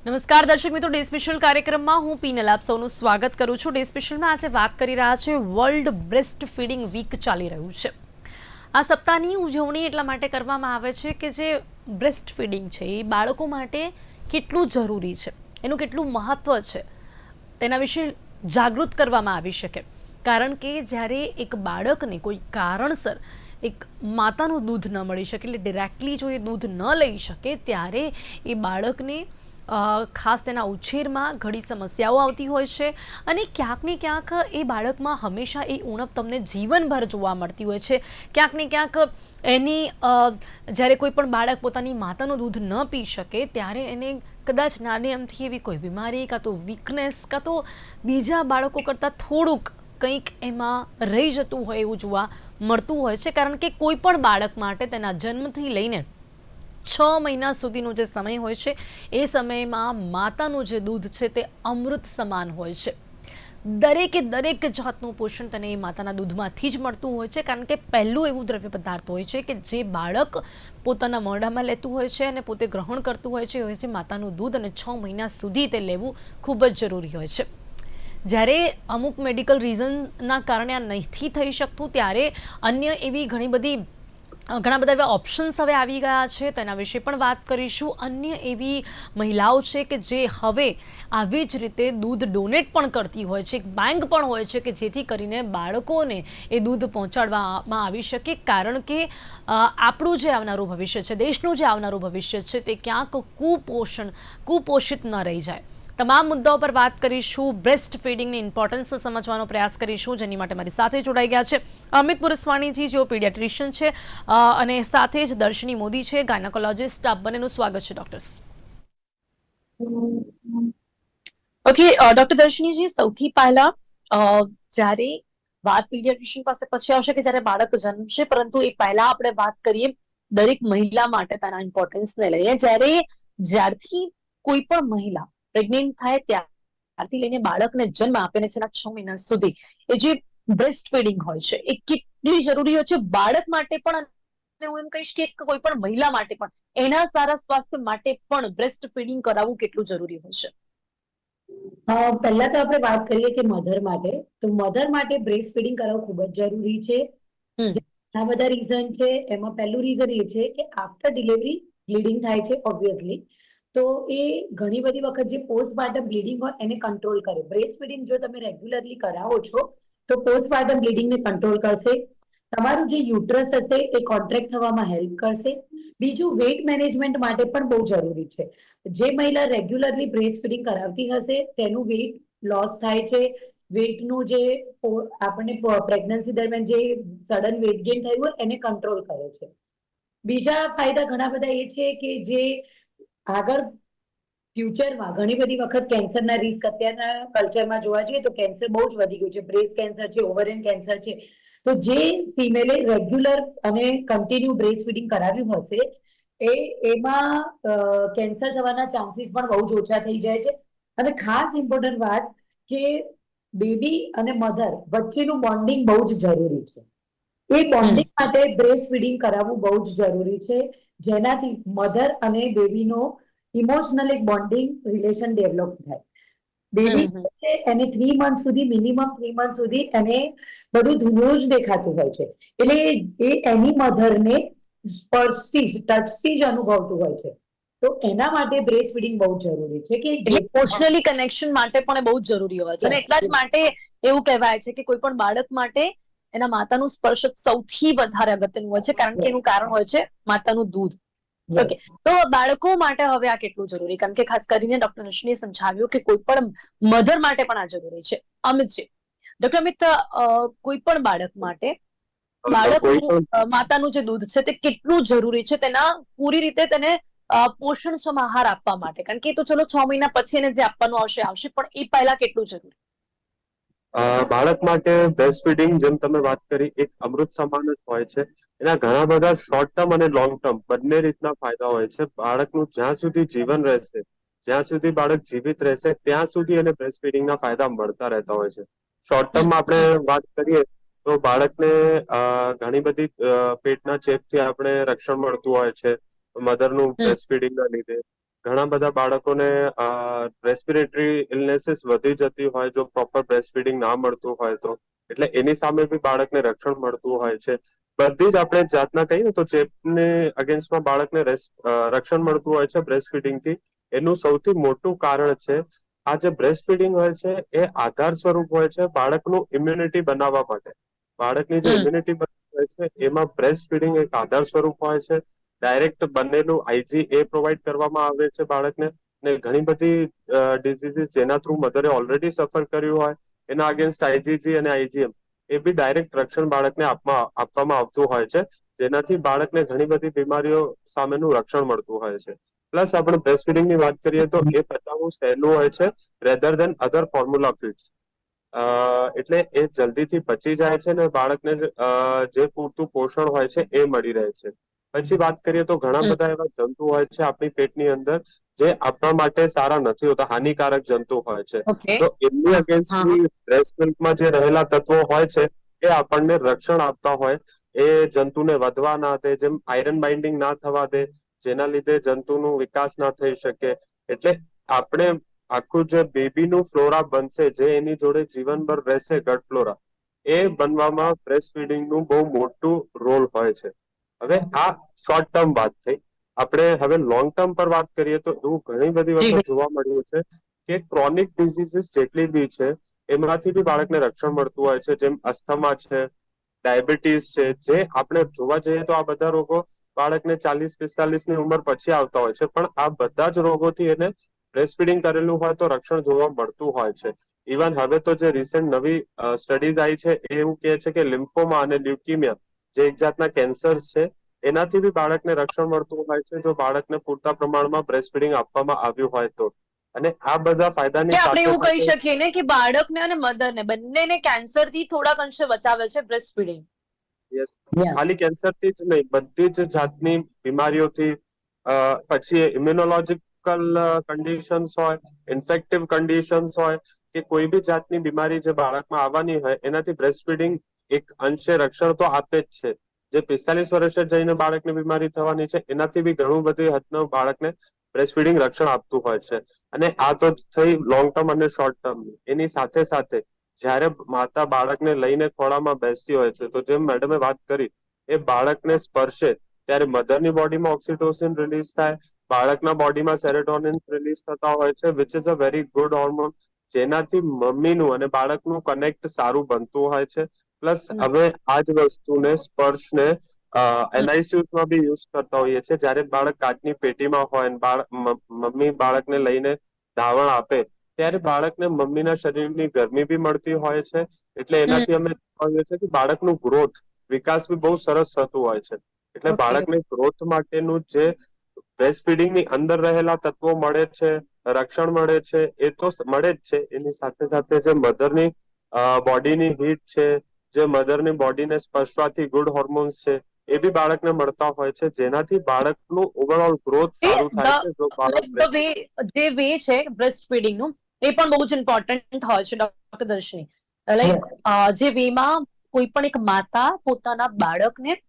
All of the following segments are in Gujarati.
નમસ્કાર દર્શક મિત્રો, ડે સ્પેશિયલ કાર્યક્રમમાં હું પીનલ આપ સૌનું સ્વાગત કરું છું। ડે સ્પેશિયલમાં આજે વાત કરી રહ્યા છે વર્લ્ડ બ્રેસ્ટ ફીડિંગ વીક ચાલી રહ્યું છે। આ સપ્તાહની ઉજવણી એટલા માટે કરવામાં આવે છે કે જે બ્રેસ્ટ ફીડિંગ છે એ બાળકો માટે કેટલું જરૂરી છે, એનું કેટલું મહત્વ છે તેના વિશે જાગૃત કરવામાં આવી શકે। કારણ કે જ્યારે એક બાળકને કોઈ કારણસર એક માતાનું દૂધ ન મળી શકે, એટલે ડિરેક્ટલી જો એ દૂધ ન લઈ શકે, ત્યારે એ બાળકને ખાસ તેના ઉછેરમાં ઘણી સમસ્યાઓ આવતી હોય છે અને ક્યાંક ને ક્યાંક એ બાળકમાં હંમેશા એ ઉણપ તમને જીવનભર જોવા મળતી હોય છે। ક્યાંક ને ક્યાંક એની જ્યારે કોઈ પણ બાળક પોતાની માતાનું દૂધ ન પી શકે ત્યારે એને કદાચ નાની અમથી એવી કોઈ બીમારી, કાં તો વીકનેસ, કાં તો બીજા બાળકો કરતાં થોડુંક કંઈક એમાં રહી જતું હોય એવું જોવા મળતું હોય છે। કારણ કે કોઈ પણ બાળક માટે તેના જન્મથી લઈને 6 મહિના સુધીનો જે સમય હોય છે એ સમયમાં માતાનું જે દૂધ છે તે અમૃત સમાન હોય છે। દરેક જાતનું પોષણ તેને એ માતાના દૂધમાંથી જ મળતું હોય છે। કારણ કે પહેલું એવું દ્રવ્ય પદાર્થ હોય છે કે જે બાળક પોતાના મોઢામાં લેતું હોય છે અને પોતે ગ્રહણ કરતું હોય છે, એ હોય છે માતાનું દૂધ, અને 6 મહિના સુધી તે લેવું ખૂબ જ જરૂરી હોય છે। જ્યારે અમુક મેડિકલ રીઝનના કારણે આ નથી થઈ શકતું ત્યારે અન્ય એવી ઘણા બધા એવા ઓપ્શન્સ હવે આવી ગયા છે, તેના વિશે પણ વાત કરીશું। અન્ય એવી મહિલાઓ છે કે જે હવે આવી જ રીતે દૂધ ડોનેટ પણ કરતી હોય છે, એક બેંક પણ હોય છે કે જેથી કરીને બાળકોને એ દૂધ પહોંચાડવામાં આવી શકે। કારણ કે આપણું જે આવનારું ભવિષ્ય છે, દેશનું જે આવનારું ભવિષ્ય છે, તે ક્યાંક કુપોષિત ન રહી જાય। તમામ મુદ્દાઓ પર વાત કરીશું, બ્રેસ્ટ ફીડિંગની ઇમ્પોર્ટન્સ સમજવાનો પ્રયાસ કરીશું, જેની માટે મારી સાથે જોડાઈ ગયા છે અમિત પુરસ્વાણીજી, જેઓ પીડિયાટ્રિશિયન છે, અને સાથે જ દર્શની મોદી છે, ગાયનેકોલોજિસ્ટ। આપ બંનેનું સ્વાગત છે ડોક્ટર્સ। ઓકે ડોક્ટર દર્શનીજી, સૌથી પહેલા જ્યારે વાત પીડિયાટ્રિશિયન પાસે પછી આવશે કે જ્યારે બાળક જન્મશે, પરંતુ એ પહેલા આપણે વાત કરીએ દરેક મહિલા માટે તેના ઇમ્પોર્ટન્સને લઈને। જ્યારથી કોઈ પણ મહિલા પ્રેગ્નેન્ટ થાય ત્યારથી લઈને બાળકને જન્મ આપે છે, 6 મહિના સુધી એ જે બ્રેસ્ટ ફીડિંગ હોય છે એ કેટલી જરૂરી હોય છે બાળક માટે પણ, અને હું એમ કહીશ કે કોઈ પણ મહિલા માટે પણ, એના સારા સ્વાસ્થ્ય માટે પણ બ્રેસ્ટ ફીડિંગ કરાવવું કેટલું જરૂરી હોય છે? પહેલા તો આપણે વાત કરીએ કે મધર માટે, તો મધર માટે બ્રેસ્ટ ફીડિંગ કરાવવું ખૂબ જ જરૂરી છે। ઘણા બધા રીઝન છે, એમાં પહેલું રીઝન એ છે કે આફ્ટર ડિલિવરી બ્લીડિંગ થાય છે ઓબ્વિયસલી, તો એ ઘણી બધી વખત જે પોસ્ટપાર્ટમ બ્લીડિંગ હોય એને કંટ્રોલ કરે। બ્રેસ્ટ ફીડિંગ જો તમે રેગ્યુલરલી કરાવો છો તો પોસ્ટપાર્ટમ બ્લીડિંગને કંટ્રોલ કરશે, તમારું જે યુટ્રસ હશે એ કોન્ટ્રેક્ટ થવામાં હેલ્પ કરશે। બીજું, વેઇટ મેનેજમેન્ટ માટે પણ બહુ જરૂરી છે। જે મહિલા રેગ્યુલરલી બ્રેસ્ટ ફીડિંગ કરાવતી હશે તેનું વેઇટ લોસ થાય છે। વેઇટનું જે આપણને પ્રેગ્નન્સી દરમિયાન જે સડન વેઇટ ગેઇન થયું હોય એને કંટ્રોલ કરે છે। બીજા ફાયદા ઘણા બધા એ છે કે જે આગળ ફ્યુચરમાં ઘણી બધી વખત કેન્સરના રિસ્ક અત્યારના કલ્ચરમાં જોવા જઈએ તો કેન્સર બહુ જ વધી ગયું છે, બ્રેસ્ટ કેન્સર છે, ઓવેરિયન કેન્સર છે, તો જે ફિમેલે રેગ્યુલર અને કન્ટિન્યુ બ્રેસ્ટ ફીડિંગ કરાવ્યું હશે એમાં કેન્સર થવાના ચાન્સીસ પણ બહુ જ ઓછા થઈ જાય છે। અને ખાસ ઇમ્પોર્ટન્ટ વાત કે બેબી અને મધર વચ્ચેનું બોન્ડિંગ બહુ જ જરૂરી છે। એ બોન્ડિંગ માટે બ્રેસ્ટ ફીડિંગ કરાવવું બહુ જ જરૂરી છે, જેનાથી મધર અને બેબીનો ઇમોશનલ એક બોન્ડિંગ રિલેશન ડેવલપ થાય। બેબી છે એને 3 મંથ સુધી, મિનિમમ 3 મંથ સુધી એને બધું ધૂનું જ દેખાતું હોય છે, એટલે એ એની મધરને સ્પર્શથી જ, ટચથી જ અનુભવતું હોય છે। તો એના માટે બ્રેસ્ટ ફીડિંગ બહુ જરૂરી છે કે એટલે ઇમોશનલી કનેક્શન માટે પણ બહુ જ જરૂરી હોય છે, અને એટલા જ માટે એવું કહેવાય છે કે કોઈ પણ બાળક માટે એના માતાનું સ્પર્શ સૌથી વધારે અગત્યનું હોય છે, કારણ કે એનું કારણ હોય છે માતાનું દૂધ। ઓકે, તો બાળકો માટે હવે આ કેટલું જરૂરી? કારણ કે ખાસ કરીને ડોક્ટર નશનીએ સમજાવ્યું કે કોઈ પણ મધર માટે પણ આ જરૂરી છે। અમિતજી, ડોક્ટર અમિત, કોઈ પણ બાળક માટે માતાનું જે દૂધ છે તે કેટલું જરૂરી છે તેના પૂરી રીતે તેને પોષણક્ષમ આહાર આપવા માટે? કારણ કે એ તો ચલો 6 મહિના પછી એને જે આપવાનું આવશે, પણ એ પહેલા કેટલું જરૂરી? બાળક માટે બ્રેસ્ટ ફીડિંગ, જેમ તમે વાત કરી, એક અમૃત સમાન જ હોય છે। એના ઘણા બધા શોર્ટ ટર્મ અને લોંગ ટર્મ બંને રીતના ફાયદા હોય છે। બાળકનું જ્યાં સુધી જીવન રહેશે, જ્યાં સુધી બાળક જીવિત રહેશે, ત્યાં સુધી એને બ્રેસ્ટ ફીડિંગના ફાયદા મળતા રહેતા હોય છે। શોર્ટ ટર્મમાં આપણે વાત કરીએ તો બાળકને ઘણી બધી પેટના ચેપથી આપણે રક્ષણ મળતું હોય છે મધરનું બ્રેસ્ટ ફીડિંગના લીધે। ઘણા બધા બાળકોને રેસ્પિરેટરી ઇલનેસીસ વધી જતી હોય જો પ્રોપર બ્રેસ્ટ ફીડિંગ ના મળતું હોય તો, એટલે એની સામે બી બાળકને રક્ષણ મળતું હોય છે. બધી જ આપણે જાતના કહીએ તો ચેપને અગેન્સ્ટમાં બાળકને રક્ષણ મળતું હોય છે બ્રેસ્ટ ફીડિંગ થી. એનું સૌથી મોટું કારણ છે આ જે બ્રેસ્ટ ફીડિંગ હોય છે એ આધાર સ્વરૂપ હોય છે બાળકનું ઇમ્યુનિટી બનાવવા માટે. બાળકની જે ઇમ્યુનિટી હોય છે એમાં બ્રેસ્ટ ફીડિંગ એક આધાર સ્વરૂપ હોય છે. ડાયરેક્ટ બનેલું આઈજી એ પ્રોવાઈડ કરવામાં આવે છે બાળકને. ને ઘણી બધી ડિઝીઝીસ જેના થ્રુ મધરે ઓલરેડી સફર કર્યું હોય એના અગેન્સ્ટ આઈજીજી અને આઈજીએમ એ બી ડાયરેક્ટ રક્ષણ બાળકને આપવામાં આવતું હોય છે, જેનાથી બાળકને ઘણી બધી બીમારીઓ સામેનું રક્ષણ મળતું હોય છે. પ્લસ આપણે બ્રેસ્ટ ફીડિંગ ની વાત કરીએ તો એ પચાવવું સહેલું હોય છે રેધર દેન અધર ફોર્મ્યુલા ફીડ્સ. એટલે એ જલ્દીથી પચી જાય છે ને બાળકને જે પૂરતું પોષણ હોય છે એ મળી રહે છે. પછી વાત કરીએ તો ઘણા બધા એવા જંતુ હોય છે આપણી પેટની અંદર જે આપણા માટે સારા નથી હોતા, હાનિકારક જંતુ હોય છે. ઓકે. તો એમની અગેન્સ્ટ બ્રેસ્ટ મિલ્કમાં જે રહેલા તત્વો હોય છે એ આપણને રક્ષણ આપતા હોય. એ જંતુને વધવા ના દે, જેમ આયરન બાઇન્ડિંગ ના થવા દે, જેના લીધે જંતુનું વિકાસ ના થઈ શકે. એટલે આપણે આખું જે બેબીનું ફ્લોરા બનશે, જે એની જોડે જીવનભર રહેશે ગટ ફ્લોરા, એ બનવામાં બ્રેસ્ટ ફીડિંગ નું બહુ મોટું રોલ હોય છે. હવે આ શોર્ટ ટર્મ વાત થઈ. આપણે હવે લોંગ ટર્મ પર વાત કરીએ તો એવું ઘણી બધી જી વખત ભાઈ. જોવા મળ્યું છે કે ક્રોનિક ડિઝીઝીસ જેટલી બી છે એમાંથી બી બાળકને રક્ષણ મળતું હોય છે. જેમ અસ્થમા છે, ડાયાબિટીસ છે, જે આપણે જોવા જઈએ તો આ બધા રોગો બાળકને 40-45 ની ઉંમર પછી આવતા હોય છે, પણ આ બધા જ રોગોથી એને બ્રેસ્ટ ફીડિંગ કરેલું હોય તો રક્ષણ જોવા મળતું હોય છે. ઇવન હવે તો જે રિસેન્ટ નવી સ્ટડીઝ આવી છે એ એવું કહે છે કે લિમ્ફોમા અને લ્યુકીમિયા જે એક જાતના કેન્સર છે એનાથી બી બાળકને રક્ષણ મળતું હોય છે જો બાળકને પૂરતા પ્રમાણમાં બ્રેસ્ટ ફીડિંગ આપવામાં આવ્યું હોય તો. અને આ બધા ફાયદાની એટલે આપણે સાથે એવું કહી સાથે શકીએ ને કે બાળકને અને મધરને બંનેને કેન્સરથી થોડાક અંશે બચાવે છે બ્રેસ્ટ ફીડિંગ. Yes, yes. ખાલી કેન્સરથી જ નહીં, બધી જ જાતની બીમારીઓથી, પછી ઇમ્યુનોલોજીકલ કન્ડિશન્સ હોય, ઇન્ફેક્ટિવ કન્ડિશન્સ હોય કે કોઈ બી જાતની બીમારી જે બાળકમાં આવવાની હોય એનાથી બ્રેસ્ટ ફીડિંગ એક અંશે રક્ષણ તો આપે જ છે. જે 45 વર્ષે જઈને બાળકને બીમારી થવાની છે એનાથી બી ઘણું બધી હદનું બાળકને બ્રેસ્ટ ફીડિંગ રક્ષણ આપતું હોય છે. અને આ તો થઈ લોંગ ટર્મ અને શોર્ટ ટર્મ. એની સાથે સાથે જયારે માતા બાળકને લઈને ખોળામાં બેસતી હોય છે તો જેમ મેડમે વાત કરી એ બાળકને સ્પર્શે ત્યારે મધરની બોડીમાં ઓક્સિટોસિન રિલીઝ થાય, બાળકના બોડીમાં સેરોટોનિન રિલીઝ થતા હોય છે, which is a very good hormone, જેનાથી મમ્મીનું અને બાળકનું કનેક્ટ સારું બનતું હોય છે. પ્લસ હવે આ જ વસ્તુને સ્પર્શને એનઆઈસીયુમાં બી યુઝ કરતા હોઈએ છીએ. જયારે બાળક કાચની પેટીમાં હોય, મમ્મી બાળકને લઈને ધાવણ આપે ત્યારે બાળકને મમ્મીના શરીરની ગરમી બી મળતી હોય છે. એટલે એનાથી અમે જોઈએ છે કે બાળકનું ગ્રોથ, વિકાસ બી બહુ સરસ થતું હોય છે. એટલે ઓકે. બાળકને ગ્રોથ માટેનું જે બ્રેસ્ટ ફીડિંગની અંદર રહેલા તત્વો મળે છે, રક્ષણ મળે છે, એ તો મળે જ છે. એની સાથે સાથે જે મધરની બોડીની હીટ છે, જે મધરની બોડીને સ્પર્શવાથી ગુડ હોર્મોન્સ છે, એ બી બાળકને મળતા હોય છે, જેનાથી બાળકનું ઓવરઓલ ગ્રોથ સારું થાય છે જો બાળક ધ વે, જે વે છે બ્રેસ્ટ ફીડિંગનું એ પણ બહુ જ ઇમ્પોર્ટન્ટ હોય છે ડોક્ટર દર્શની. લાઈક જે વેમાં કોઈ પણ એક માતા પોતાના બાળકને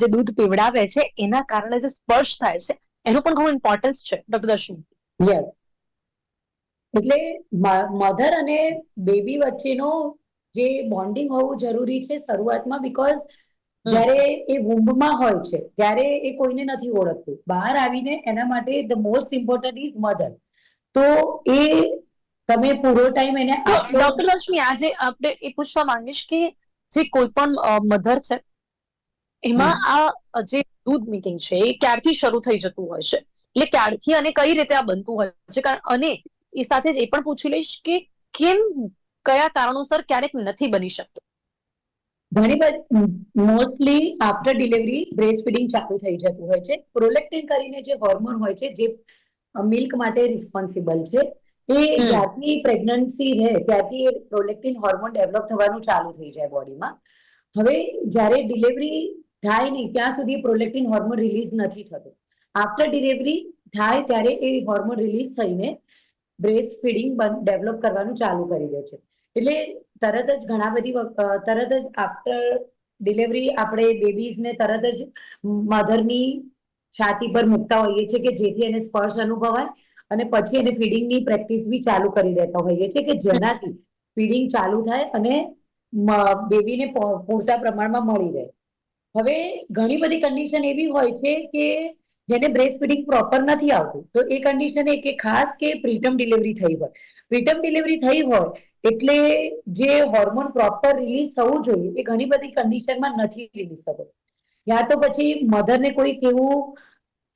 જે દૂધ પીવડાવે છે એના કારણે જે સ્પર્શ થાય છે એનું પણ ઘણું ઇમ્પોર્ટન્સ છે ડોક્ટર દર્શની. યસ. એટલે મધર અને બેબી વચ્ચેનો જે બોન્ડિંગ હોવું જરૂરી છે શરૂઆતમાં, બીકોઝ જ્યારે એ વુમ્બમાં હોય છે ત્યારે એ કોઈને નથી ઓળખતું. બહાર આવીને એના માટે the most important is mother. તો એ તમે પૂરો ટાઈમ એને તો આપશો. ડોક્ટર દર્શની આજે આપણે એ પૂછવા માંગીશ કે જે કોઈ પણ મધર છે એમાં આ જે દૂધ મેકિંગ છે એ ક્યારથી શરૂ થઈ જતું હોય છે, એટલે ક્યારથી અને કઈ રીતે આ બનતું હોય છે, અને એ સાથે જ એ પણ પૂછી લઈશ કે કેમ, કયા કારણોસર ક્યારેક નથી બની શકતું. ઘણી બધી mostly after delivery breast feeding ચાલુ થઈ જતું હોય છે. પ્રોલેક્ટિન કરીને જે હોર્મોન હોય છે જે મિલ્ક માટે રિસ્પોન્સિબલ છે, એ જ્યારથી પ્રેગ્નન્સી રહે ત્યારથી પ્રોલેક્ટિન હોર્મોન ડેવલપ થવાનું ચાલુ થઈ જાય બોડીમાં. હવે જ્યારે ડિલિવરી થાય નહીં ત્યાં સુધી પ્રોલેક્ટિન હોર્મોન રિલીઝ નથી થતું. આફ્ટર ડિલિવરી થાય ત્યારે એ હોર્મોન રિલીઝ થઈને બ્રેસ્ટ ફીડિંગ ડેવલપ કરવાનું ચાલુ કરી દે છે. એટલે તરત જ આફ્ટર ડિલિવરી આપણે બેબીઝને તરત જ મધરની છાતી પર મૂકતા હોઈએ છીએ કે જેથી એને સ્પર્શ અનુભવાય અને પછી એને ફીડિંગની પ્રેક્ટિસ બી ચાલુ કરી દેતા હોઈએ છીએ કે જેનાથી ફીડિંગ ચાલુ થાય અને બેબીને પૂરતા પ્રમાણમાં મળી રહે. હવે ઘણી બધી કન્ડિશન એવી હોય છે કે જેને બ્રેસ્ટ ફીડિંગ પ્રોપર નથી આવતું, તો એ કન્ડિશન એ કે ખાસ કે પ્રીટર્મ ડિલિવરી થઈ હોય. પ્રીટર્મ ડિલિવરી થઈ હોય એટલે જે હોર્મોન પ્રોપર રિલીઝ થવું જોઈએ એ ઘણી બધી કન્ડિશનમાં નથી રિલીઝ થતો. યા તો પછી મધરને કોઈક એવું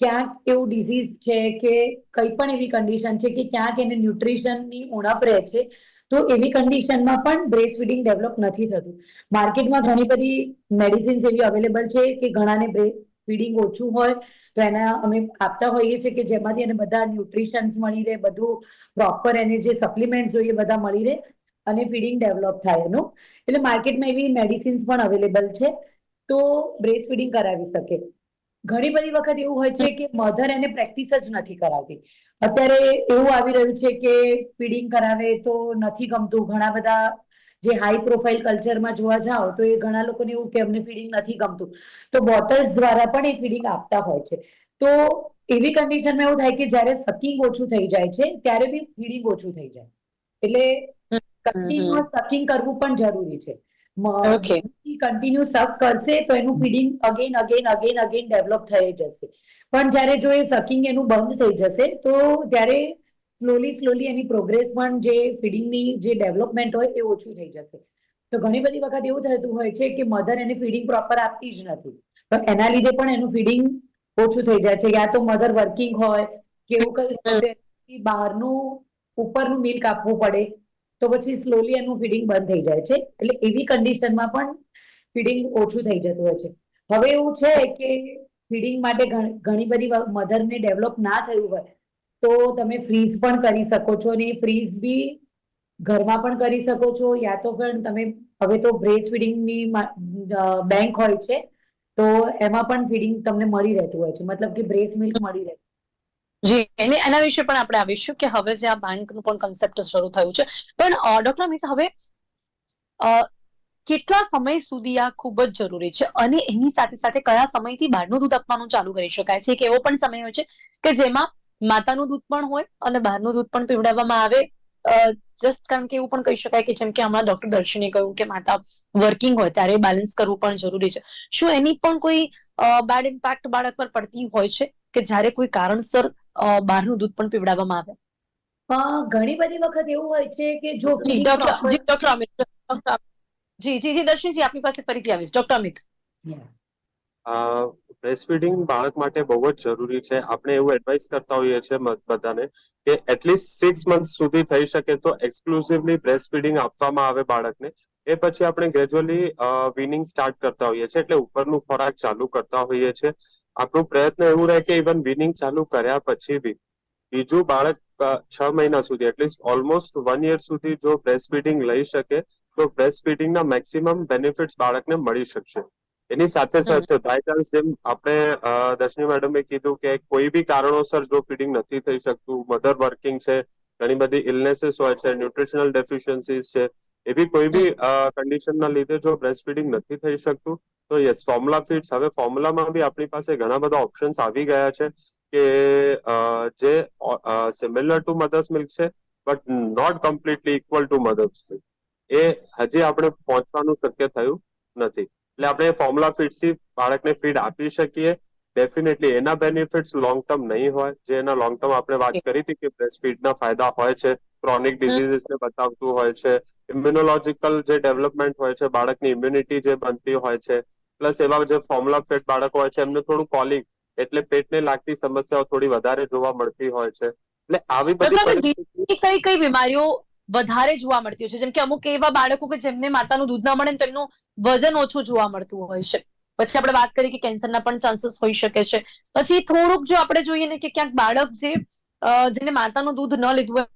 ક્યાંક એવું ડિઝીઝ છે કે કઈ પણ એવી કન્ડિશન છે કે ક્યાંક એને ન્યુટ્રિશનની ઉણપ રહે છે, તો એવી કન્ડિશનમાં પણ બ્રેસ્ટ ફીડિંગ ડેવલપ નથી થતું. માર્કેટમાં ઘણી બધી મેડિસિન્સ એવી અવેલેબલ છે કે ઘણાને ફીડિંગ ઓછું હોય તો એના અમે આપતા હોઈએ છીએ કે જેમાંથી એને બધા ન્યુટ્રિશન્સ મળી રહે, બધું પ્રોપર એને જે સપ્લિમેન્ટ જોઈએ બધા મળી રહે અને ફીડિંગ ડેવલપ થાય એનું. એટલે માર્કેટમાં એવી મેડિસિન્સ પણ અવેલેબલ છે, તો બ્રેસ્ટ ફીડિંગ કરાવી શકે. ઘણી બધી વખત એવું હોય છે કે મધર એને પ્રેક્ટિસ જ નથી કરાવતી. અત્યારે એવું આવી રહ્યું છે કે ફીડિંગ કરાવે તો નથી ગમતું. ઘણા બધા જે હાઈ પ્રોફાઇલ કલ્ચરમાં જોવા જાઓ તો એ ઘણા લોકોને એવું કે અમને ફીડિંગ નથી ગમતું, તો બોટલ્સ દ્વારા પણ એ ફીડિંગ આપતા હોય છે. તો એવી કન્ડિશનમાં એવું થાય કે જયારે સકિંગ ઓછું થઈ જાય છે ત્યારે બી ફીડિંગ ઓછું થઈ જાય. એટલે કન્ટિન્યુઅસ સકિંગ કરવું પણ જરૂરી છે. ઓકે. કન્ટિન્યુ સક કરશે તો એનું ફીડિંગ અગેન ડેવલપ થઈ જશે. પણ જયારે જો એ સકિંગ એનું બંધ થઈ જશે તો ત્યારે સ્લોલી એની પ્રોગ્રેસ પણ જે ફીડિંગની જે ડેવલપમેન્ટ હોય એ ઓછું થઈ જશે. તો ઘણી બધી વખત એવું થતું હોય છે કે મધર એને ફીડિંગ પ્રોપર આપતી જ નથી, તો એના લીધે પણ એનું ફીડિંગ ઓછું થઈ જાય છે. યા તો મધર વર્કિંગ હોય કે એવું કઈ હોય બહારનું ઉપરનું મિલ્ક આપવું પડે તો પછી સ્લોલી એનું ફીડિંગ બંધ થઈ જાય છે. એટલે એવી કન્ડિશનમાં પણ ફીડિંગ ઓછું થઈ જતું હોય છે. હવે એવું છે કે ફીડિંગ માટે ઘણી બધી મધરને ડેવલપ ના થયું હોય તો તમે ફ્રીઝ પણ કરી શકો છો, અને ફ્રીઝ બી ઘરમાં પણ કરી શકો છો. યા તો પણ તમે હવે તો બ્રેસ્ટ ફીડિંગની બેંક હોય છે, તો એમાં પણ ફીડિંગ તમને મળી રહેતું હોય છે, મતલબ કે બ્રેસ્ટ મિલ્ક મળી રહે. જી, એના વિશે પણ આપણે આવીશું કે હવે જે આ બેંકનું પણ કન્સેપ્ટ શરૂ થયું છે. પણ ડોક્ટર અમિત, હવે કેટલા સમય સુધી આ ખૂબ જ જરૂરી છે, અને એની સાથે સાથે કયા સમયથી બહારનું દૂધ આપવાનું ચાલુ કરી શકાય છે? એક એવો પણ સમય હોય છે કે જેમાં માતાનું દૂધ પણ હોય અને બહારનું દૂધ પણ પીવડાવવામાં આવે. જસ્ટ કારણ કે એવું પણ કહી શકાય કે જેમ કે હમણાં ડોક્ટર દર્શને કહ્યું કે માતા વર્કિંગ હોય ત્યારે બેલેન્સ કરવું પણ જરૂરી છે. શું એની પણ કોઈ બેડ ઇમ્પેક્ટ બાળક પર પડતી હોય છે કે જ્યારે કોઈ કારણસર બહારનું દૂધ પણ પીવડાવવામાં આવે? ઘણી બધી વખત એવું હોય છે કે જો જી ફીડિંગ ડોક્ટર, પ્રોપર જી ડોક્ટર અમિત, જી દર્શનજી, આપની પાસે ફરીથી આવીશ. ડોક્ટર અમિત. બ્રેસ્ટ ફીડિંગ બાળક માટે બહુ જ જરૂરી છે. આપણે એવું એડવાઇસ કરતા હોઈએ છીએ બધાને કે એટલીસ્ટ 6 મંથ સુધી થઈ શકે તો એક્સક્લુઝિવલી બ્રેસ્ટ ફીડિંગ આપવામાં આવે બાળકને. એ પછી આપણે ગ્રેજ્યુઅલી વીનિંગ સ્ટાર્ટ કરતા હોઈએ છીએ, એટલે ઉપરનું ખોરાક ચાલુ કરતા હોઈએ છીએ. આપણું પ્રયત્ન એવું રહે કે ઇવન વીનિંગ ચાલુ કર્યા પછી બી બીજું બાળક 6 મહિના સુધી એટલીસ્ટ ઓલમોસ્ટ 1 યર સુધી જો બ્રેસ્ટ ફીડિંગ લઈ શકે તો બ્રેસ્ટ ફીડિંગના મેક્સિમમ બેનિફિટ્સ બાળકને મળી શકશે. એની સાથે સાથે બાય ચાન્સ જેમ આપણે દર્શની મેડમે કીધું કે કોઈ બી કારણોસર જો ફીડિંગ નથી થઈ શકતું, મધર વર્કિંગ છે, ઘણી બધી ઇલનેસીસ હોય છે, ન્યુટ્રિશનલ ડેફિશિયન્સીસ છે, એવી કોઈ બી કન્ડિશનના લીધે જો બ્રેસ્ટ ફીડિંગ નથી થઈ શકતું તો યસ, ફોર્મ્યુલા ફીડ્સ. હવે ફોર્મ્યુલામાં બી આપણી પાસે ઘણા બધા ઓપ્શન્સ આવી ગયા છે કે જે સિમિલર ટુ મધર્સ મિલ્ક છે but not completely equal to mother's milk. એ હજી આપણે પહોંચવાનું શક્ય થયું નથી. એટલે આપણે ફોર્મ્યુલા ફીડથી બાળકને ફીડ આપી શકીએ. ડેફિનેટલી એના બેનિફિટ્સ લોંગ ટર્મ નહીં હોય, જે એના લોંગ ટર્મ આપણે વાત કરી હતી કે બ્રેસ્ટ ફીડના ફાયદા હોય છે, ક્રોનિક ડિઝીઝીસને બતાવતું હોય છે, ઇમ્યુનોલોજીકલ જે ડેવલપમેન્ટ હોય છે, બાળકની ઇમ્યુનિટી જે બનતી હોય છે, પ્લસ એવા જે ફોર્મ્યુલા ફેડ બાળકો હોય છે એમને થોડું કોલિક એટલે પેટને લાગતી સમસ્યાઓ થોડી વધારે જોવા મળતી હોય છે. એટલે આવી બધી પરિસ્થિતિ કઈ કઈ બીમારીઓ વધારે જોવા મળતી હોય છે? જેમ કે અમુક એવા બાળકો કે જેમને માતાનું દૂધ ના મળે ને તો એમનું વજન ઓછું જોવા મળતું હોય છે. પછી આપણે વાત કરીએ કે કેન્સરના પણ ચાન્સીસ હોઈ શકે છે. પછી થોડુંક જો આપણે જોઈએ ને કે ક્યાંક બાળક જેને માતાનું દૂધ ન લીધું હોય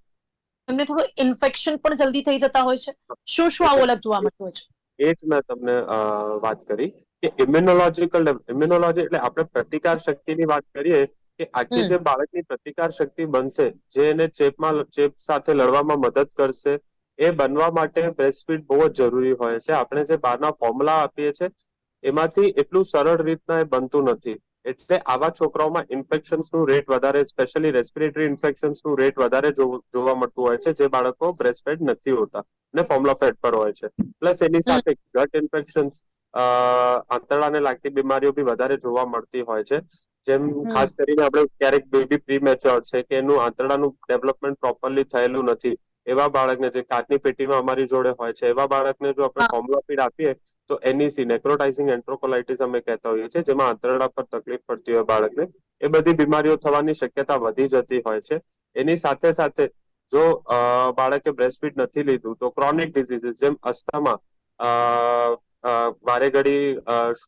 એમને થોડું ઇન્ફેક્શન પણ જલ્દી થઈ જતા હોય છે. શું શું આવું અલગ જોવા મળતું હોય છે? એ જ મેં તમને વાત કરી કે ઇમ્યુનોલોજી એટલે આપણે પ્રતિકાર શક્તિની વાત કરીએ કે આખી જે બાળકની પ્રતિકાર શક્તિ બનશે, જે એને ચેપ સાથે લડવામાં મદદ કરશે, એ બનવા માટે બ્રેસ્ટફીડ બહુ જ જરૂરી હોય છે. આપણે જે બહારના ફોર્મ્યુલા આપીએ છીએ એમાંથી એટલું સરળ રીતના એ બનતું નથી. એટલે આવા છોકરાઓમાં ઇન્ફેક્શન્સનું રેટ વધારે, સ્પેશિયલી રેસ્પિરેટરી ઇન્ફેક્શન્સનું રેટ વધારે જોવા મળતું હોય છે, જે બાળકો બ્રેસ્ટ ફેડ નથી હોતા અને ફોર્મ્યુલા ફેડ પર હોય છે. પ્લસ એની સાથે ગટ ઇન્ફેક્શન્સ, આંતરડાને લાગતી બીમારીઓ બી વધારે જોવા મળતી હોય છે. જેમ ખાસ કરીને આપણે ક્યારેક બેબી પ્રીમેચ્યોર છે કે એનું આંતરડાનું ડેવલપમેન્ટ પ્રોપરલી થયેલું નથી, એવા બાળકને, જે કાચની પેટીમાં અમારી જોડે હોય છે, એવા બાળકને જો આપણે ફોર્મ્યુલા ફીડ આપીએ તો NEC, નેક્રોટાઇઝિંગ એન્ટ્રોકોલાઇટિસ અમે કહેતા હોઈએ છીએ, જેમાં આંતરડા પર તકલીફ પડતી હોય બાળકને, એ બધી બીમારીઓ થવાની શક્યતા વધી જતી હોય છે. એની સાથે સાથે જો બાળકે બ્રેસ્ટફીડ નથી લીધું તો ક્રોનિક ડિઝીઝીસ જેમ અસ્થમા, વારે ઘડી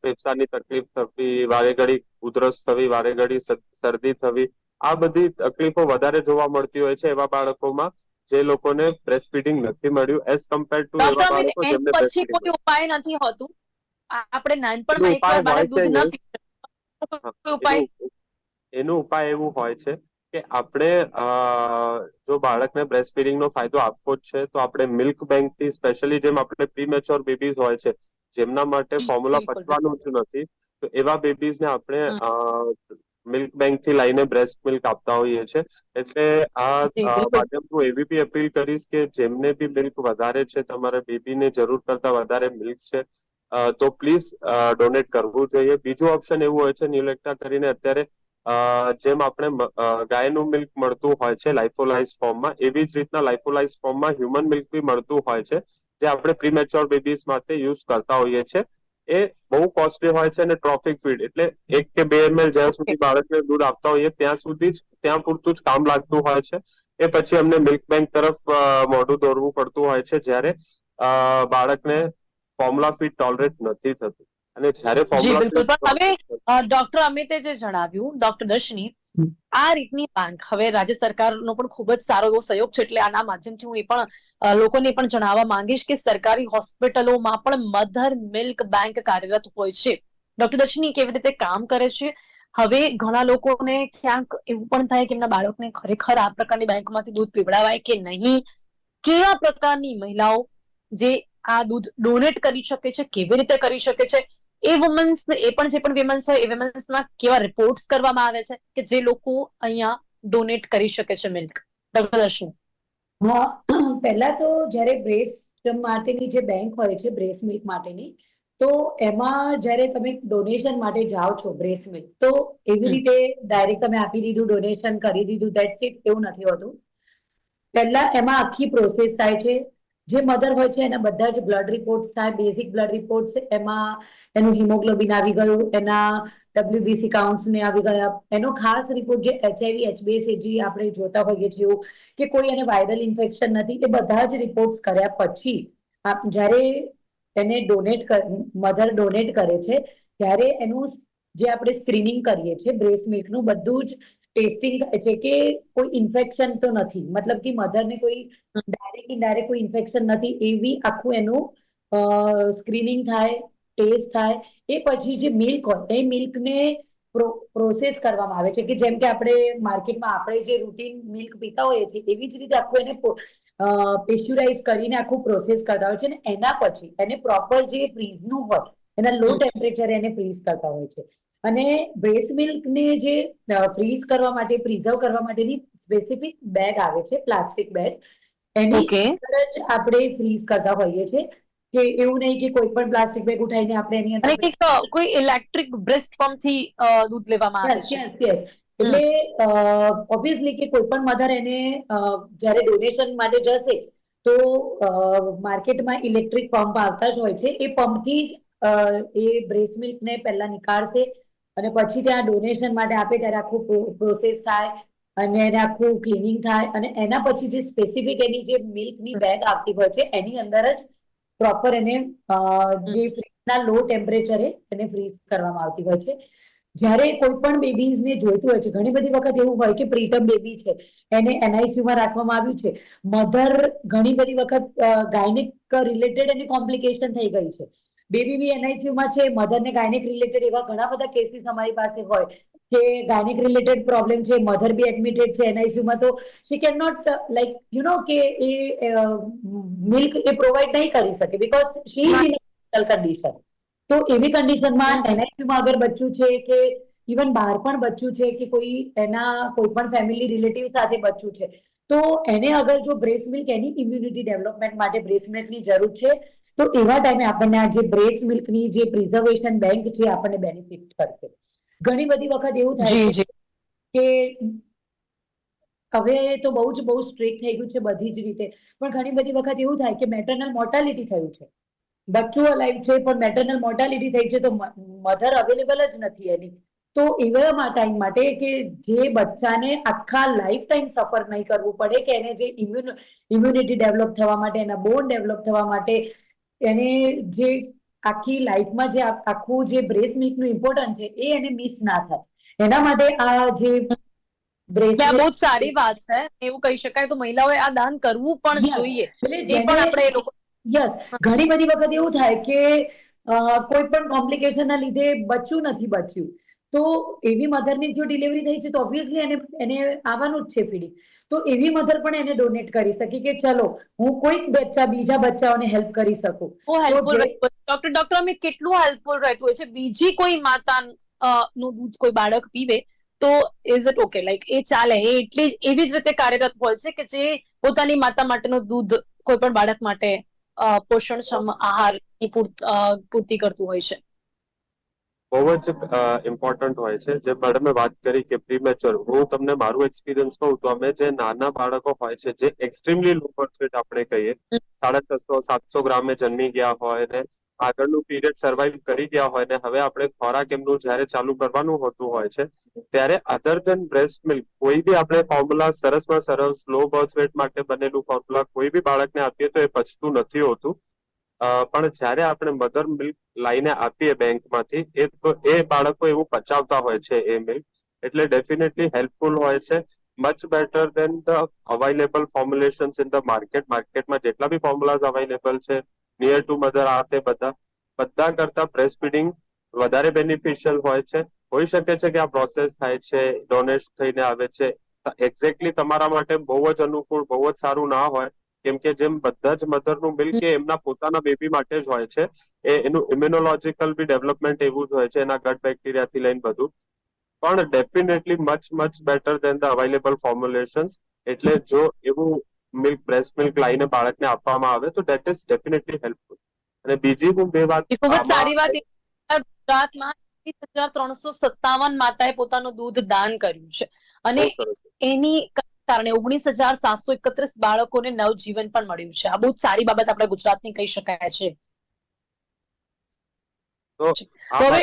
ફેફસાની તકલીફ થવી, વારે ઘડી ઉધરસ થવી, વારે ઘડી શરદી થવી, આ બધી તકલીફો વધારે જોવા મળતી હોય છે એવા બાળકોમાં જે લોકોને બ્રેસ્ટ ફીડિંગ નથી મળ્યું, એઝ કમ્પેર્ડ ટુ એવા ડોક્ટર અમિત, બાળકો એન જેમને બ્રેસ્ટ પછી ફીડિંગ કોઈ ઉપાય નથી હોતું? આપણે એનો નાનપણમાં ઉપાય એકવાર હોય બાળક છે દૂધ ન યસ. પીવે, કોઈ ઉપાય? એનો ઉપાય એવું હોય છે કે આપણે જો બાળકને બ્રેસ્ટ ફીડિંગ નો ફાયદો આપવો જ છે તો આપણે મિલ્ક બેંક થી, સ્પેશિયલી જેમ આપણે પ્રીમેચ્યોર બેબીઝ હોય છે જેમના માટે ફોર્મ્યુલા બિલકુલ. પચવાનું જ નથી, તો એવા બેબીઝને આપણે હમ, મિલ્ક બેંક થી લઈને બ્રેસ્ટ મિલ્ક આપતા હોઈએ છીએ. એટલે જી આ બિલકુલ. માધ્યમ હું એવી બી અપીલ કરીશ કે જેમને બી મિલ્ક વધારે છે, તમારા બેબીને જરૂર કરતા વધારે મિલ્ક છે, તો પ્લીઝ ડોનેટ કરવું જોઈએ. બીજું ઓપ્શન એવું હોય છે ન્યુલેક્ટા કરીને, અત્યારે જેમ આપણે ગાયનું મિલ્ક મળતું હોય છે લાઇફોલાઇઝ ફોર્મમાં, એવી જ રીતના લાઇફોલાઇઝ ફોર્મમાં હ્યુમન મિલ્ક બી મળતું હોય છે, જે આપણે પ્રીમેચ્યોર બેબીઝ માટે યુઝ કરતા હોઈએ છીએ. એ બહુ કોસ્ટલી હોય છે અને ટ્રોફિક ફીડ, એટલે 1 કે 2 ml જ્યાં ઓકે. સુધી બાળકને દૂધ આપતા હોઈએ ત્યાં સુધી જ, ત્યાં પૂરતું જ કામ લાગતું હોય છે. એ પછી અમને મિલ્ક બેંક તરફ મોઢું દોરવું પડતું હોય છે જ્યારે બાળકને ફોર્મ્યુલા ફીડ ટોલરેટ નથી થતું. અને જ્યારે જી ફોર્મ્યુલા બિલકુલ. ફીડ પણ હવે ડોક્ટર અમિતે જે જણાવ્યું, ડોક્ટર દર્શની, આ રીતની માંગ હવે રાજ્ય સરકારનો પણ ખૂબ જ સારો એવો સહયોગ છે, એટલે આના માધ્યમથી હું એ પણ લોકોને પણ જણાવવા માંગીશ કે સરકારી હોસ્પિટલોમાં પણ મધર મિલ્ક બેંક કાર્યરત હોય છે. ડોક્ટર દર્શની કેવી રીતે કામ કરે છે? હવે ઘણા લોકોને ક્યાંક એવું પણ થાય કે એમના બાળકને ખરેખર આ પ્રકારની બેંકમાંથી દૂધ પીવડાવાય કે નહીં, કેવા પ્રકારની મહિલાઓ જે આ દૂધ ડોનેટ કરી શકે છે, કેવી રીતે કરી શકે છે, એ વુમન્સ, એ પણ જે પણ વિમન્સ હોય એ વિમન્સના કેવા રિપોર્ટ્સ કરવામાં આવે છે કે જે લોકો અહીંયા ડોનેટ કરી શકે છે મિલ્ક? ડોક્ટર દર્શની. પહેલા તો જ્યારે બ્રેસ્ટ માટેની જે બેંક હોય છે બ્રેસ્ટ મિલ્ક માટેની, તો એમાં જ્યારે તમે ડોનેશન માટે જાઓ છો બ્રેસ્ટ મિલ્ક, તો એવી રીતે ડાયરેક્ટ તમે આપી દીધું, ડોનેશન કરી દીધું, ધેટ્સ ઇટ, એવું નથી હોતું. પહેલા એમાં આખી પ્રોસેસ થાય છે. જે મધર હોય છે એના બધા જ બ્લડ રિપોર્ટ થાય, બેઝિક બ્લડ રિપોર્ટ, એમાં એનું હિમોગ્લોબિન આવી ગયું, એના WBC કાઉન્ટ્સ ને આવી ગયા, એનો ખાસ રિપોર્ટ જે HIV HbA1c આપણે જોતા હોઈએ છીએ કે કોઈ એને વાયરલ ઇન્ફેક્શન નથી, એ બધા જ રિપોર્ટ્સ કર્યા પછી જ્યારે એને મધર ડોનેટ કરે છે ત્યારે એનું જે આપણે સ્ક્રીનિંગ કરીએ છીએ બ્રેસ્ટ મિલ્કનું, બધું જ ટેસ્ટિંગ થાય છે કે કોઈ ઇન્ફેક્શન તો નથી, મતલબ કે મધરને કોઈ ડાયરેક્ટ ઇનડાયરેક્ટ કોઈ ઇન્ફેક્શન નથી, એવી આખું એનું સ્ક્રીનિંગ થાય, ટેસ્ટ થાય. એ પછી જે મિલ્ક હોય એ મિલ્કને પ્રોસેસ કરવામાં આવે છે કે જેમ કે આપણે માર્કેટમાં આપણે જે રૂટીન મિલ્ક પીતા હોઈએ છીએ એવી જ રીતે આખું એને પેસ્ચ્યુરાઇઝ કરીને આખું પ્રોસેસ કરતા હોય છે, અને એના પછી એને પ્રોપર જે ફ્રીઝનું હોય એના લો ટેમ્પરેચરે એને ફ્રીઝ કરતા હોય છે. અને બ્રેસ્ટ મિલ્કને જે ફ્રીઝ કરવા માટે, પ્રિઝર્વ કરવા માટેની સ્પેસિફિક બેગ આવે છે, પ્લાસ્ટિક બેગ, એની ઓકે. અંદર જ આપણે ફ્રીઝ કરતા હોઈએ છીએ, કે એવું નહીં કે કોઈ પણ પ્લાસ્ટિક બેગ ઉઠાઈને આપણે એની અને અંદર કંઈક કોઈ ઇલેક્ટ્રિક બ્રેસ્ટ પંપ થી દૂધ લેવામાં આવે યસ છે. Yes yes. એટલે ઓબ્વિયસલી કે કોઈ પણ મધર એને જ્યારે ડોનેશન માટે જશે તો માર્કેટમાં ઇલેક્ટ્રિક પંપ આવતા જ હોય છે, એ પંપથી જ એ બ્રેસ્ટ મિલ્કને પહેલા નીકાળશે અને પછી ત્યાં ડોનેશન માટે આપે ત્યારે આખું પ્રોસેસ થાય અને એને આખું ક્લિનિંગ થાય, અને એના પછી જે સ્પેસિફિક એની જે મિલ્કની બેગ આવતી હોય છે એની અંદર જ પ્રોપર એને જે ફ્રીજના લો ટેમ્પરેચરે એને ફ્રીઝ કરવામાં આવતી હોય છે. જ્યારે કોઈ પણ બેબીઝને જોઈતું હોય છે, ઘણી બધી વખત એવું હોય કે પ્રીટર્મ બેબી છે, એને NICUમાં રાખવામાં આવ્યું છે, મધર ઘણી બધી વખત ગાયનેક રિલેટેડ એને કોમ્પ્લિકેશન થઈ ગઈ છે, બેબી બી NICUમાં છે, મધરને ગાયનેક રિલેટેડ એવા ઘણા બધા કેસીસ અમારી પાસે હોય કે ગાયનેક રિલેટેડ પ્રોબ્લેમ છે, મધર બી એડમિટેડ છે NICUમાં, તો શી કેન નોટ કે એ મિલ્ક એ પ્રોવાઈડ નહીં કરી શકે because she is in condition. તો એવી કન્ડિશનમાં NICUમાં અગર બચ્ચું છે કે ઇવન બહાર પણ બચ્ચું છે કે કોઈ એના કોઈ પણ ફેમિલી રિલેટિવ સાથે બચ્ચું છે, તો એને અગર જો બ્રેસ્ટ મિલ્ક એની ઇમ્યુનિટી ડેવલપમેન્ટ માટે બ્રેસ્ટ મિલ્કની જરૂર છે, તો એવા ટાઈમે આપણને આ જે બ્રેસ્ટ મિલ્કની જે પ્રિઝર્વેશન બેંક છે આપણને બેનિફિટ કરશે. ઘણી બધી વખત એવું થાય જી છે જી કે હવે તો બહુ સ્ટ્રિક્ટ થઈ ગયું છે બધી જ રીતે, પણ ઘણી બધી વખત એવું થાય કે મેટરનલ મોર્ટાલિટી થયું છે, બચ્ચું અલાઈવ છે પણ મેટરનલ મોર્ટાલિટી થઈ છે, તો મધર અવેલેબલ જ નથી એની. તો એવા ટાઈમ માટે કે જે બચ્ચાને આખા લાઈફ ટાઈમ સફર નહીં કરવું પડે, કે એને જે ઇમ્યુનિટી ડેવલપ થવા માટે, એના બોન ડેવલપ થવા માટે, એને જે આખી લાઈફમાં જે આખું જે બ્રેસ્ટ મિલ્કનું ઇમ્પોર્ટન્સ છે એ એને મિસ ના થાય, એના માટે આ જે બ્રેસ્ટ આ બહુ જ મિલ્ક, સારી વાત છે, એવું કહી શકાય. તો મહિલાઓએ આ દાન કરવું પણ યસ જોઈએ, એટલે એ પણ આપણે એ લોકો યસ ઘણી બધી વખત એવું થાય કે કોઈ પણ કોમ્પ્લિકેશન ના લીધે બચ્ચું નથી બચ્યું, તો એવી મધરની જો ડિલિવરી થઈ છે તો ઓબ્વિયસલી એને આવવાનું જ છે ફીડિંગ, તો એવી મધર પણ એને ડોનેટ કરી શકે કે ચલો હું કોઈક બીજા બચ્ચાઓને હેલ્પ કરી શકું. બહુ તો હેલ્પફુલ જે રહ્યું. ડોક્ટર અમે કેટલું હેલ્પફુલ રહેતું હોય છે, બીજી કોઈ માતા નું દૂધ કોઈ બાળક પીવે તો ઇઝ ઇટ ઓકે, લાઈક એ ચાલે, એ એટલી એવી જ રીતે કાર્યરત હોય છે કે જે પોતાની માતા માટેનું દૂધ કોઈ પણ બાળક માટે પોષણક્ષમ આહારની પૂર્તિ કરતું હોય છે. બહુ જ ઇમ્પોર્ટન્ટ હોય છે. જે મેડમે વાત કરી કે પ્રીમેચ્યોર, હું તમને મારું એક્સપિરિયન્સ કહું તો અમે જે નાના બાળકો હોય છે જે એક્સ્ટ્રીમલી લો બર્થ વેટ આપણે કહીએ, 650-700 ગ્રામે જન્મી ગયા હોય ને આગળનું પીરિયડ સર્વાઈવ કરી ગયા હોય ને હવે આપણે ખોરાક એમનું જયારે ચાલુ કરવાનું હોતું હોય છે, ત્યારે અધર ધેન બ્રેસ્ટ મિલ્ક કોઈ બી આપણે ફોર્મ્યુલા સરસમાં સરસ લો બર્થ વેટ માટે બનેલું ફોર્મ્યુલા કોઈ બી બાળકને આપીએ તો એ પચતું નથી હોતું. પણ જ્યારે આપણે મધર મિલ્ક લાઈને આપીએ બેંકમાંથી, એ બાળકો એવું પચાવતા હોય છે એ મિલ્ક, એટલે ડેફિનેટલી હેલ્પફુલ હોય છે. Much better than the available formulations in the market. માર્કેટમાં જેટલા બી ફોર્મ્યુલાઝ અવાઇલેબલ છે નિયર ટુ મધર આ તે બધા કરતા બ્રેસ્ટ ફીડિંગ વધારે બેનિફિશિયલ હોય છે. હોઈ શકે છે કે આ પ્રોસેસ થાય છે, ડોનેટ થઈને આવે છે, એક્ઝેક્ટલી તમારા માટે બહુ જ અનુકૂળ, બહુ જ સારું ના હોય, કેમ કે જેમ બધા જ મધરનું મિલ્ક એ એમના પોતાના બેબી માટે જ હોય છે, એનું ઇમ્યુનોલોજીકલ બી ડેવલપમેન્ટ એવું જ હોય છે, એના ગટ બેક્ટેરિયાથી લઈને બધું, પણ definitely much better than the available formulations. એટલે જો એવું મિલ્ક બ્રેસ્ટ મિલ્ક લાઈને બાળકને આપવામાં આવે તો દેટ ઇઝ ડેફિનેટલી હેલ્પફુલ. અને બીજી હું બે વાત એ ખૂબ જ આમાં, સારી વાત. ગુજરાતમાં 30,357 માતાએ પોતાનું દૂધ દાન કર્યું છે, અને બહુ સરસ. એની કારણે 19,731 બાળકોને નવજીવન પણ મળ્યું છે. આ બહુ જ સારી બાબત આપણે ગુજરાતની કહી શકાય છે. તો આ તો હવે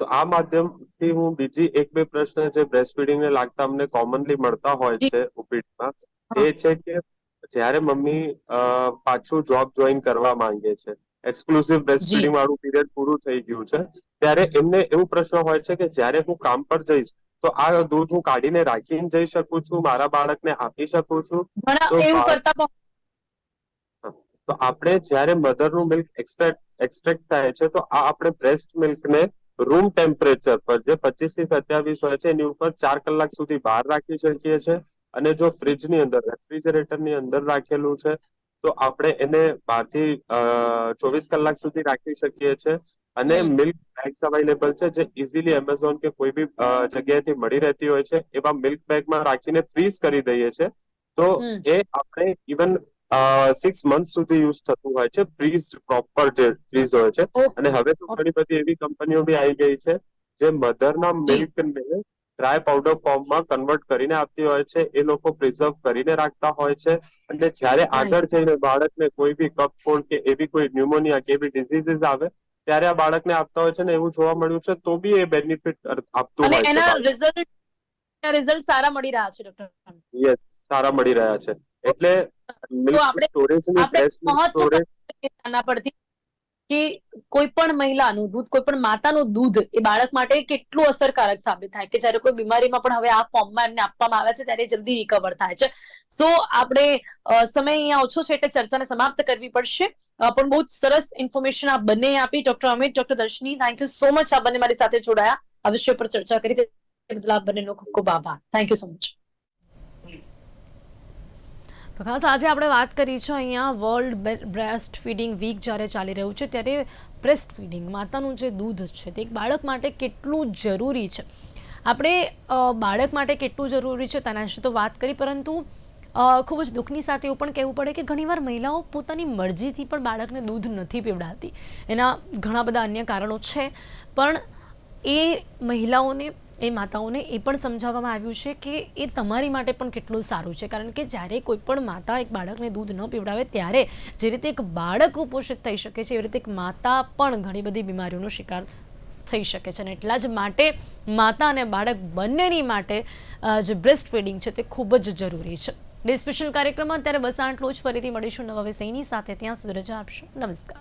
તો આ માધ્યમથી હું બીજી એક બે પ્રશ્ન જે બ્રેસ્ટ ફીડિંગને લાગતા અમને કોમનલી મળતા હોય છે ઓપીડીમાં, એ છે કે જ્યારે મમ્મી પાછું જોબ જોઈન કરવા માંગે છે, એક્સક્લુસિવ બ્રેસ્ટ જી ફીડિંગ વાળું પીરિયડ પૂરું થઈ ગયું છે, ત્યારે એમને એવું પ્રશ્ન હોય છે કે જ્યારે હું કામ પર જઈશ તો આ દૂધ હું કાઢીને રાખીને જઈ શકું છું, મારા બાળકને આપી શકું છું? ઘણા તો એવું કરતા તો આપણે જ્યારે મધરનું મિલ્ક એક્સટ્રેક્ટ થાય છે, તો આ આપણે બ્રેસ્ટ મિલ્કને રૂમ ટેમ્પરેચર પર જે 25 થી 27 હોય છે એની ઉપર 4 કલાક સુધી બહાર રાખી શકીએ છીએ. અને જો ફ્રીજની અંદર, રેફ્રિજરેટરની અંદર રાખેલું છે તો આપણે એને 12 થી 24 કલાક સુધી રાખી શકીએ છીએ. અને મિલ્ક બેગ્સ અવેલેબલ છે જે ઇઝીલી એમેઝોન કે કોઈ બી જગ્યાએથી મળી રહેતી હોય છે, એવા મિલ્ક બેગમાં રાખીને ફ્રીઝ કરી દઈએ છે, તો એ આપણે ઇવન 6 મંથ સુધી યુઝ થતું હોય છે, ફ્રીઝ પ્રોપર જે ફ્રીઝ હોય છે. અને હવે તો ઘણી બધી એવી કંપનીઓ બી આવી ગઈ છે જે મધરના જી મિલ્કને ડ્રાય પાવડર ફોર્મમાં કન્વર્ટ કરીને આપતી હોય છે, એ લોકો પ્રિઝર્વ કરીને રાખતા હોય છે, અને જ્યારે આગળ જઈને બાળકને કોઈ બી કફ કોલ્ડ કે એવી કોઈ ન્યુમોનિયા કે એવી ડિઝીઝીસ આવે ત્યારે આ બાળકને આપતા હોય છે, ને એવું જોવા મળ્યું છે તો બી એ બેનિફિટ આપતું અને હોય છે એના બાળક. રિઝલ્ટ સારા મળી રહ્યા છે ડોક્ટર. યસ, સારા મળી રહ્યા છે. એટલે તો મિલ્ક આપણે સ્ટોરેજની, આપણે બ્રેસ્ટ મિલ્ક મહત્વ સ્ટોરેજ, આના પરથી કે કોઈ પણ મહિલાનું દૂધ, કોઈ પણ માતાનું દૂધ એ બાળક માટે કેટલું અસરકારક સાબિત થાય, કે જ્યારે કોઈ બીમારીમાં પણ હવે આ ફોર્મમાં એમને આપવામાં આવે છે ત્યારે જલ્દી રિકવર થાય છે. સો આપણે સમય અહીંયા ઓછો છે એટલે ચર્ચાને સમાપ્ત કરવી પડશે. પણ બહુ જ સરસ ઇન્ફોર્મેશન આ બંને આપી, doctor Amit, doctor Darshani, thank you so much. આ બંને મારી સાથે જોડાયા, આ વિષય પર ચર્ચા કરી, તે બદલ આપ બંનેનો ખૂબ ખૂબ આભાર. Thank you so much. તો ખાસ આજે આપણે વાત કરી છે અહીંયા વર્લ્ડ બ્રેસ્ટ ફીડિંગ વીક જ્યારે ચાલી રહ્યું છે ત્યારે બ્રેસ્ટ ફીડિંગ માતાનું જે દૂધ છે તે એક બાળક માટે કેટલું જરૂરી છે. આપણે બાળક માટે કેટલું જરૂરી છે તેના વિશે તો વાત કરી, પરંતુ ખૂબ જ દુઃખની સાથે એવું પણ કહેવું પડે કે ઘણીવાર મહિલાઓ પોતાની મરજીથી પણ બાળકને દૂધ નથી પીવડાવતી. એના ઘણા બધા અન્ય કારણો છે, પણ એ મહિલાઓને, એ માતાઓને એ પણ સમજાવવામાં આવ્યું છે કે એ તમારી માટે પણ કેટલું સારું છે. કારણ કે જ્યારે કોઈ પણ માતા એક બાળકને દૂધ ન પીવડાવે ત્યારે જે રીતે એક બાળક કુપોષિત થઈ શકે છે, એવી રીતે એક માતા પણ ઘણી બધી બીમારીઓનો શિકાર થઈ શકે છે. અને એટલા જ માટે માતા અને બાળક બંનેની માટે જે બ્રેસ્ટ ફીડિંગ છે તે ખૂબ જ જરૂરી છે. ડે સ્પેશિયલ કાર્યક્રમમાં અત્યારે બસ આટલું જ. ફરીથી મળીશું નવા વિષયની સાથે. ત્યાં સુધી રજા આપશો. નમસ્કાર.